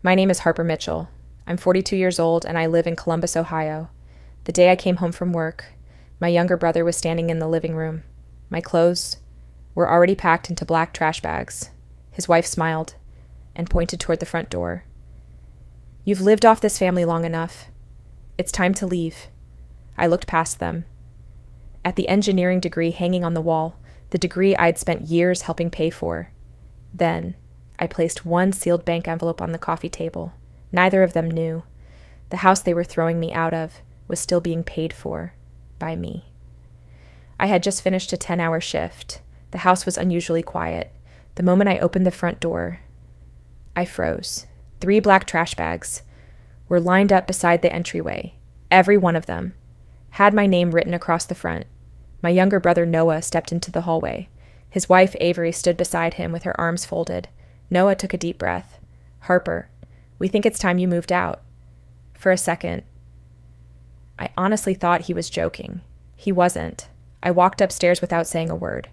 My name is Harper Mitchell. I'm 42 years old and I live in Columbus, Ohio. The day I came home from work, my younger brother was standing in the living room. My clothes were already packed into black trash bags. His wife smiled and pointed toward the front door. You've lived off this family long enough. It's time to leave. I looked past them. At the engineering degree hanging on the wall, the degree I'd spent years helping pay for. Then, I placed one sealed bank envelope on the coffee table. Neither of them knew. The house they were throwing me out of was still being paid for by me. I had just finished a 10-hour shift. The house was unusually quiet. The moment I opened the front door, I froze. 3 black trash bags were lined up beside the entryway. Every one of them had my name written across the front. My younger brother Noah stepped into the hallway. His wife Avery stood beside him with her arms folded. Noah took a deep breath. Harper, we think it's time you moved out. For a second, I honestly thought he was joking. He wasn't. I walked upstairs without saying a word.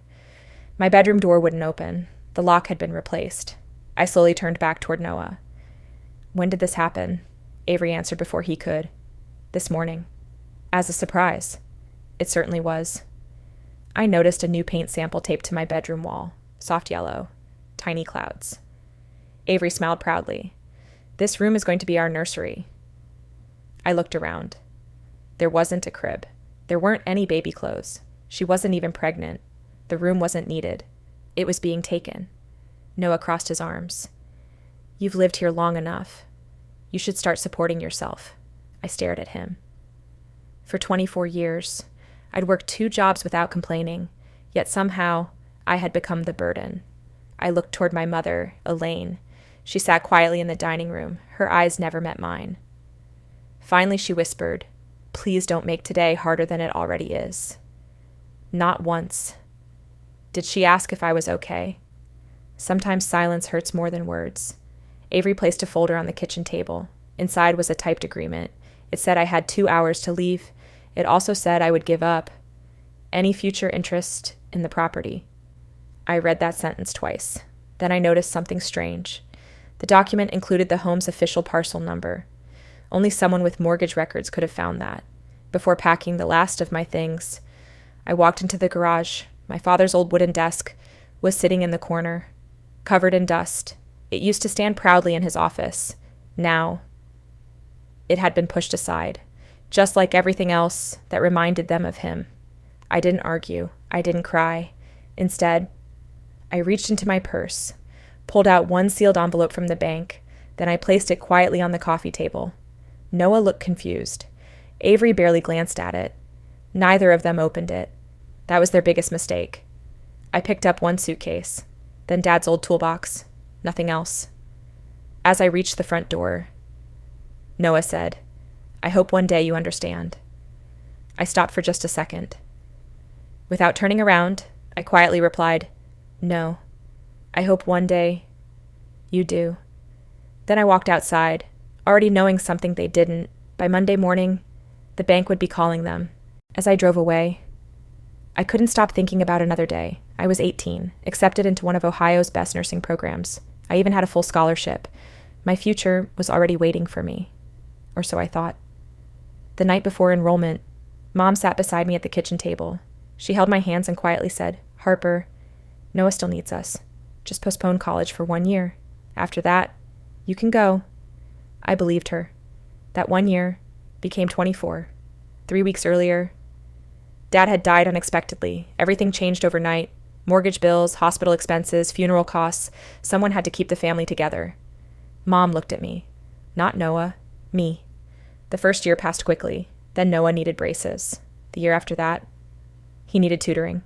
My bedroom door wouldn't open. The lock had been replaced. I slowly turned back toward Noah. When did this happen? Avery answered before he could. This morning. As a surprise. It certainly was. I noticed a new paint sample taped to my bedroom wall. Soft yellow. Tiny clouds. Avery smiled proudly. This room is going to be our nursery. I looked around. There wasn't a crib. There weren't any baby clothes. She wasn't even pregnant. The room wasn't needed. It was being taken. Noah crossed his arms. You've lived here long enough. You should start supporting yourself. I stared at him. For 24 years, I'd worked 2 jobs without complaining, yet somehow I had become the burden. I looked toward my mother, Elaine. She sat quietly in the dining room. Her eyes never met mine. Finally, she whispered, Please don't make today harder than it already is. Not once. Did she ask if I was okay? Sometimes silence hurts more than words. Avery placed a folder on the kitchen table. Inside was a typed agreement. It said I had 2 hours to leave. It also said I would give up any future interest in the property. I read that sentence twice. Then I noticed something strange. The document included the home's official parcel number. Only someone with mortgage records could have found that. Before packing the last of my things, I walked into the garage. My father's old wooden desk was sitting in the corner, covered in dust. It used to stand proudly in his office. Now, it had been pushed aside, just like everything else that reminded them of him. I didn't argue. I didn't cry. Instead, I reached into my purse, pulled out one sealed envelope from the bank, then I placed it quietly on the coffee table. Noah looked confused. Avery barely glanced at it. Neither of them opened it. That was their biggest mistake. I picked up one suitcase, then Dad's old toolbox. Nothing else. As I reached the front door, Noah said, I hope one day you understand. I stopped for just a second. Without turning around, I quietly replied, No. I hope one day you do. Then I walked outside, already knowing something they didn't. By Monday morning, the bank would be calling them. As I drove away, I couldn't stop thinking about another day. I was 18, accepted into one of Ohio's best nursing programs. I even had a full scholarship. My future was already waiting for me. Or so I thought. The night before enrollment, Mom sat beside me at the kitchen table. She held my hands and quietly said, Harper, Noah still needs us. Just postpone college for 1 year. After that, you can go. I believed her. That 1 year became 24. 3 weeks earlier, Dad had died unexpectedly. Everything changed overnight. Mortgage bills, hospital expenses, funeral costs. Someone had to keep the family together. Mom looked at me. Not Noah. Me. The first year passed quickly. Then Noah needed braces. The year after that, he needed tutoring.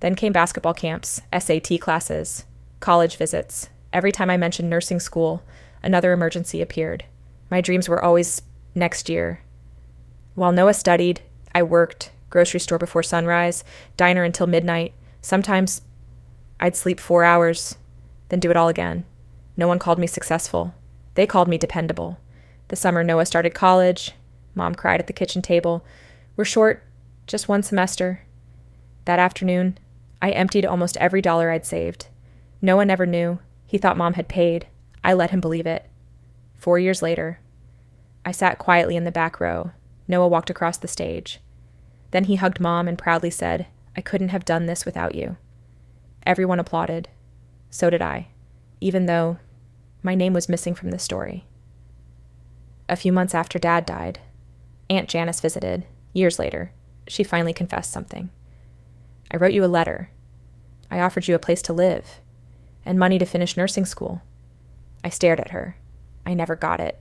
Then came basketball camps, SAT classes, college visits. Every time I mentioned nursing school, another emergency appeared. My dreams were always next year. While Noah studied, I worked, grocery store before sunrise, diner until midnight. Sometimes I'd sleep 4 hours, then do it all again. No one called me successful. They called me dependable. The summer Noah started college. Mom cried at the kitchen table. We're short, just 1 semester. That afternoon, I emptied almost every dollar I'd saved. Noah never knew. He thought Mom had paid. I let him believe it. 4 years later. I sat quietly in the back row. Noah walked across the stage. Then he hugged Mom and proudly said, "I couldn't have done this without you." Everyone applauded. So did I, even though my name was missing from the story. A few months after Dad died, Aunt Janice visited. Years later, she finally confessed something. "I wrote you a letter. I offered you a place to live and money to finish nursing school." I stared at her. I never got it.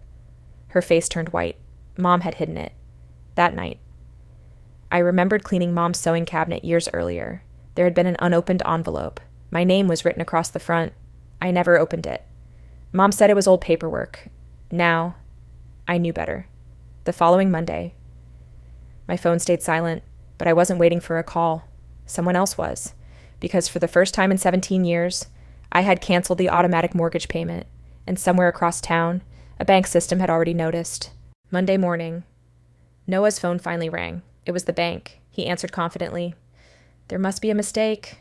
Her face turned white. Mom had hidden it. That night, I remembered cleaning Mom's sewing cabinet years earlier. There had been an unopened envelope. My name was written across the front. I never opened it. Mom said it was old paperwork. Now, I knew better. The following Monday, my phone stayed silent, but I wasn't waiting for a call. Someone else was, because for the first time in 17 years, I had canceled the automatic mortgage payment, and somewhere across town, a bank system had already noticed. Monday morning, Noah's phone finally rang. It was the bank. He answered confidently. "There must be a mistake."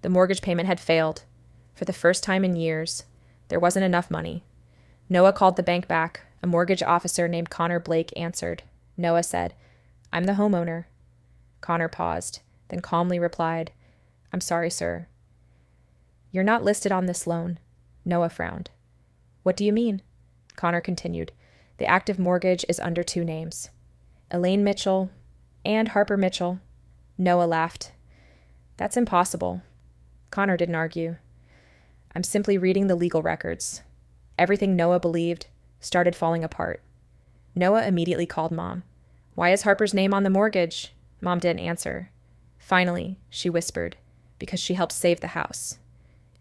The mortgage payment had failed. For the first time in years, there wasn't enough money. Noah called the bank back. A mortgage officer named Connor Blake answered. Noah said, "I'm the homeowner." Connor paused, then calmly replied, "I'm sorry, sir. You're not listed on this loan." Noah frowned. "What do you mean?" Connor continued. "The active mortgage is under 2 names. Elaine Mitchell and Harper Mitchell." Noah laughed. "That's impossible." Connor didn't argue. "I'm simply reading the legal records." Everything Noah believed started falling apart. Noah immediately called Mom. "Why is Harper's name on the mortgage?" Mom didn't answer. Finally, she whispered, "Because she helped save the house."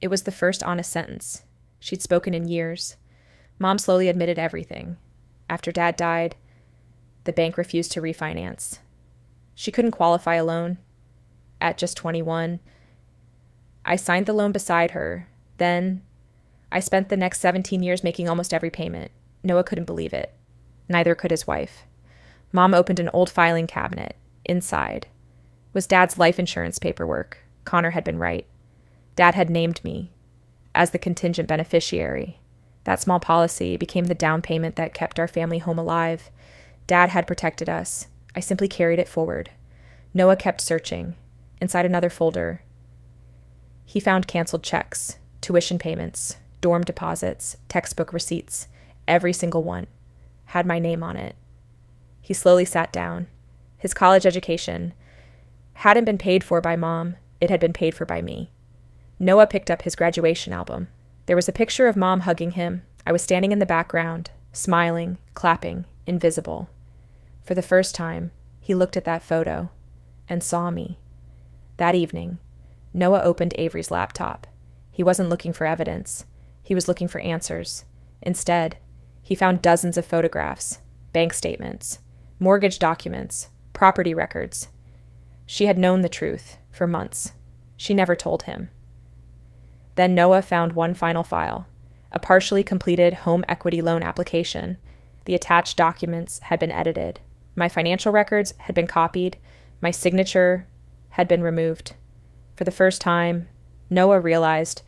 It was the first honest sentence she'd spoken in years. Mom slowly admitted everything. After Dad died, the bank refused to refinance. She couldn't qualify a loan. At just 21, I signed the loan beside her. Then, I spent the next 17 years making almost every payment. Noah couldn't believe it. Neither could his wife. Mom opened an old filing cabinet. Inside was Dad's life insurance paperwork. Connor had been right. Dad had named me as the contingent beneficiary. That small policy became the down payment that kept our family home alive. Dad had protected us. I simply carried it forward. Noah kept searching. Inside another folder, he found canceled checks, tuition payments, dorm deposits, textbook receipts. Every single one had my name on it. He slowly sat down. His college education hadn't been paid for by Mom. It had been paid for by me. Noah picked up his graduation album. There was a picture of Mom hugging him. I was standing in the background, smiling, clapping, invisible. For the first time, he looked at that photo and saw me. That evening, Noah opened Avery's laptop. He wasn't looking for evidence. He was looking for answers. Instead, he found dozens of photographs, bank statements, mortgage documents, property records. She had known the truth for months. She never told him. Then Noah found one final file, a partially completed home equity loan application. The attached documents had been edited. My financial records had been copied. My signature had been removed. For the first time, Noah realized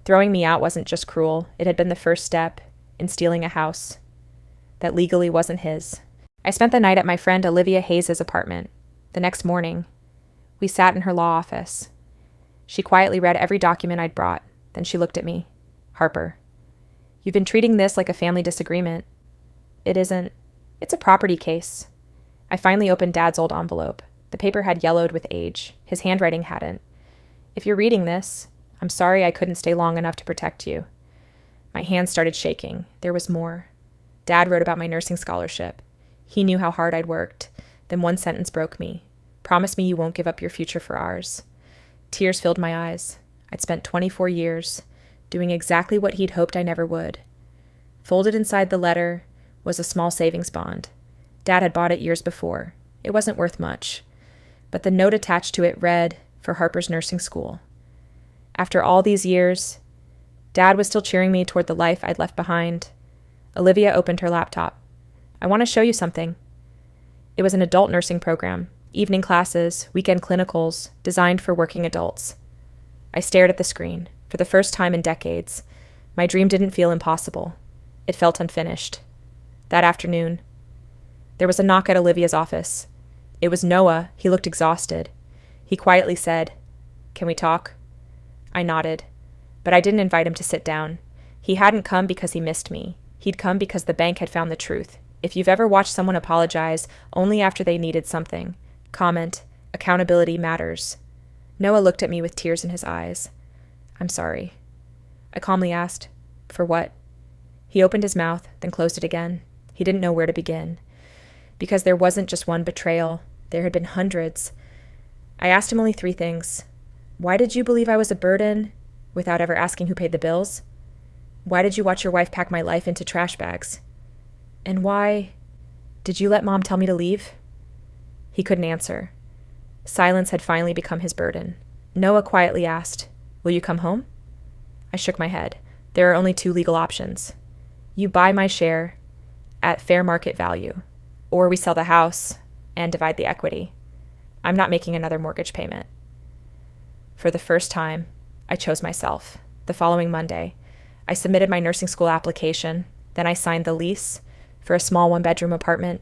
throwing me out wasn't just cruel. It had been the first step in stealing a house that legally wasn't his. I spent the night at my friend Olivia Hayes' apartment. The next morning, we sat in her law office. She quietly read every document I'd brought. Then she looked at me. "Harper, you've been treating this like a family disagreement." "It isn't. It's a property case." I finally opened Dad's old envelope. The paper had yellowed with age. His handwriting hadn't. "If you're reading this, I'm sorry I couldn't stay long enough to protect you." My hands started shaking. There was more. Dad wrote about my nursing scholarship. He knew how hard I'd worked. Then one sentence broke me. "Promise me you won't give up your future for ours." Tears filled my eyes. I'd spent 24 years doing exactly what he'd hoped I never would. Folded inside the letter was a small savings bond. Dad had bought it years before. It wasn't worth much. But the note attached to it read, "For Harper's nursing school." After all these years, Dad was still cheering me toward the life I'd left behind. Olivia opened her laptop. "I want to show you something." It was an adult nursing program, evening classes, weekend clinicals, designed for working adults. I stared at the screen. For the first time in decades, my dream didn't feel impossible. It felt unfinished. That afternoon, there was a knock at Olivia's office. It was Noah. He looked exhausted. He quietly said, "Can we talk?" I nodded, but I didn't invite him to sit down. He hadn't come because he missed me. He'd come because the bank had found the truth. If you've ever watched someone apologize only after they needed something, comment, accountability matters. Noah looked at me with tears in his eyes. "I'm sorry." I calmly asked, "For what?" He opened his mouth, then closed it again. He didn't know where to begin. Because there wasn't just one betrayal. There had been hundreds. I asked him only 3 things. Why did you believe I was a burden without ever asking who paid the bills? Why did you watch your wife pack my life into trash bags? And why did you let Mom tell me to leave? He couldn't answer. Silence had finally become his burden. Noah quietly asked, "Will you come home?" I shook my head. There are only 2 legal options. You buy my share at fair market value, or we sell the house and divide the equity. I'm not making another mortgage payment. For the first time, I chose myself. The following Monday, I submitted my nursing school application. Then I signed the lease for a small 1-bedroom apartment.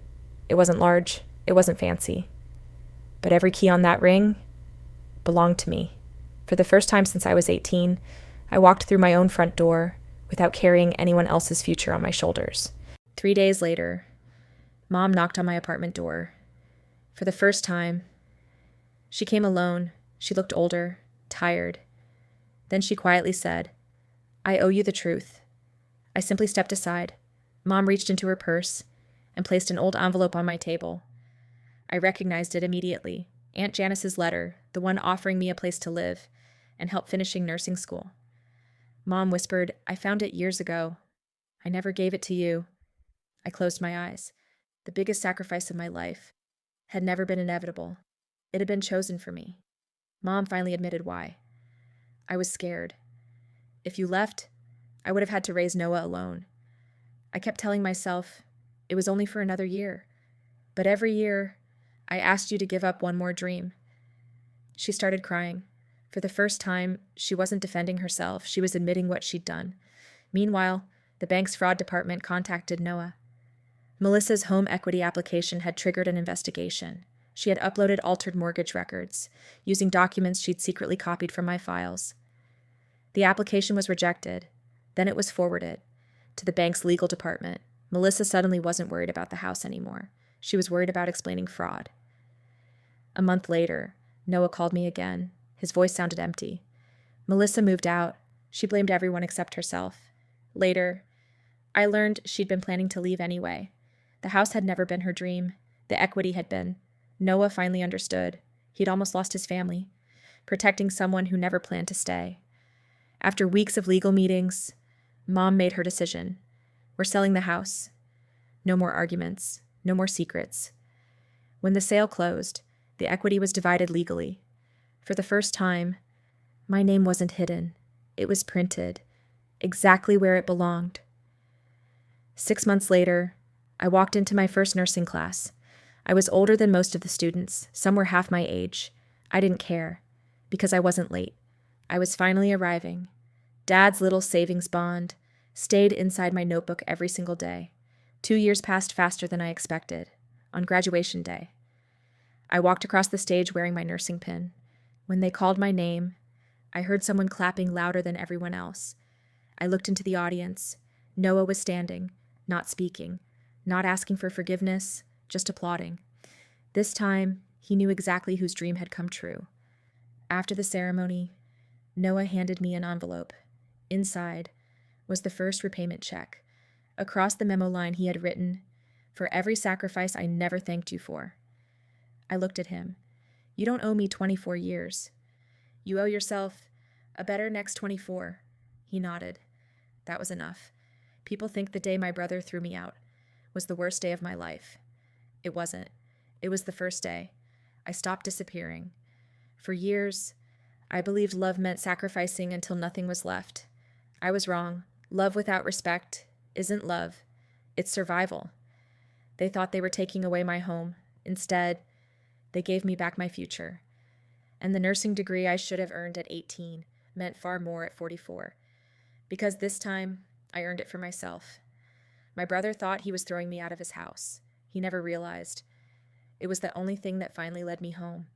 It wasn't large. It wasn't fancy. But every key on that ring belonged to me. For the first time since I was 18, I walked through my own front door without carrying anyone else's future on my shoulders. 3 days later, Mom knocked on my apartment door. For the first time, she came alone. She looked older, tired. Then she quietly said, "I owe you the truth." I simply stepped aside. Mom reached into her purse and placed an old envelope on my table. I recognized it immediately. Aunt Janice's letter, the one offering me a place to live and help finishing nursing school. Mom whispered, "I found it years ago. I never gave it to you." I closed my eyes. The biggest sacrifice of my life had never been inevitable. It had been chosen for me. Mom finally admitted why. I was scared. If you left, I would have had to raise Noah alone. I kept telling myself it was only for another year. But every year, I asked you to give up one more dream. She started crying. For the first time, she wasn't defending herself. She was admitting what she'd done. Meanwhile, the bank's fraud department contacted Noah. Melissa's home equity application had triggered an investigation. She had uploaded altered mortgage records, using documents she'd secretly copied from my files. The application was rejected. Then it was forwarded to the bank's legal department. Melissa suddenly wasn't worried about the house anymore. She was worried about explaining fraud. A month later, Noah called me again. His voice sounded empty. Melissa moved out. She blamed everyone except herself. Later, I learned she'd been planning to leave anyway. The house had never been her dream. The equity had been. Noah finally understood. He'd almost lost his family, protecting someone who never planned to stay. After weeks of legal meetings, Mom made her decision. We're selling the house. No more arguments. No more secrets. When the sale closed, the equity was divided legally. For the first time, my name wasn't hidden. It was printed, exactly where it belonged. 6 months later, I walked into my first nursing class. I was older than most of the students. Some were half my age. I didn't care, because I wasn't late. I was finally arriving. Dad's little savings bond stayed inside my notebook every single day. 2 years passed faster than I expected. On graduation day, I walked across the stage wearing my nursing pin. When they called my name, I heard someone clapping louder than everyone else. I looked into the audience. Noah was standing, not speaking, not asking for forgiveness, just applauding. This time, he knew exactly whose dream had come true. After the ceremony, Noah handed me an envelope. Inside was the first repayment check. Across the memo line he had written, "For every sacrifice I never thanked you for." I looked at him. "You don't owe me 24 years. You owe yourself a better next 24. He nodded. That was enough. People think the day my brother threw me out was the worst day of my life. It wasn't. It was the first day. I stopped disappearing. For years, I believed love meant sacrificing until nothing was left. I was wrong. Love without respect isn't love. It's survival. They thought they were taking away my home. Instead, they gave me back my future. And the nursing degree I should have earned at 18 meant far more at 44. Because this time, I earned it for myself. My brother thought he was throwing me out of his house. He never realized. It was the only thing that finally led me home.